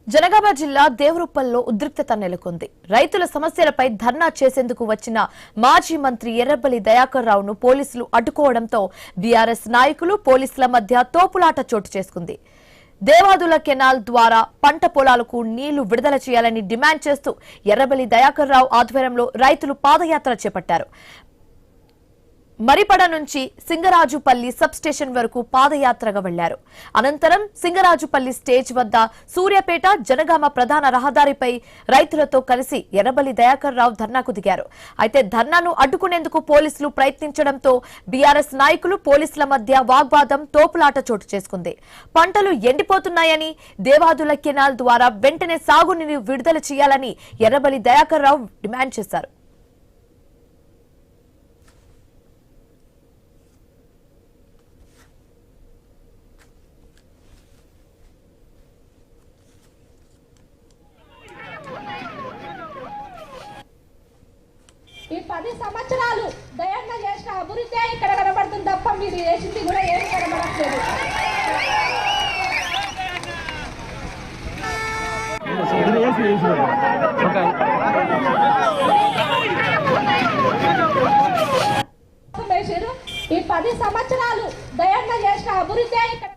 జనగామ జిల్లా దేవరూపల్లో ఉద్రిక్తత నెలకొంది. రైతుల సమస్యలపై ధర్నా చేసేందుకు వచ్చిన మాజీ మంత్రి ఎర్రబెల్లి దయాకర్ రావును పోలీసులు అడ్డుకోవడంతో బీఆర్ఎస్ నాయకులు పోలీసుల మధ్య తోపులాట చోటు చేసుకుంది. దేవాదుల కెనాల్ ద్వారా పంట పొలాలకు నీళ్లు విడుదల చేయాలని డిమాండ్ చేస్తూ ఎర్రబెల్లి దయాకర్ రావు ఆధ్వర్యంలో రైతులు పాదయాత్ర చేపట్టారు. మరిపడ నుంచి సింగరాజుపల్లి సబ్ స్టేషన్ వరకు పాదయాత్రగా వెళ్లారు. అనంతరం సింగరాజుపల్లి స్టేజ్ వద్ద సూర్యాపేట జనగామ ప్రధాన రహదారిపై రైతులతో కలిసి ఎర్రబెల్లి దయాకర్ రావు ధర్నాకు దిగారు. అయితే ధర్నాను అడ్డుకునేందుకు పోలీసులు ప్రయత్నించడంతో బీఆర్ఎస్ నాయకులు పోలీసుల మధ్య వాగ్వాదం తోపులాట చోటు చేసుకుంది. పంటలు ఎండిపోతున్నాయని దేవాదుల కెనాల్ ద్వారా వెంటనే సాగునీరు విడుదల చేయాలని ఎర్రబెల్లి దయాకర్ రావు డిమాండ్ చేశారు. ఈ 10 సంవత్సరాలు దయన్న చేసిన అభివృద్ధి ఇక్కడ కనబడుతుంది తప్ప మీరు చేసింది కూడా ఏమి కనబడట్లేదు. ఈ 10 సంవత్సరాలు దయన్న చేసిన అభివృద్ధి ఇక్కడ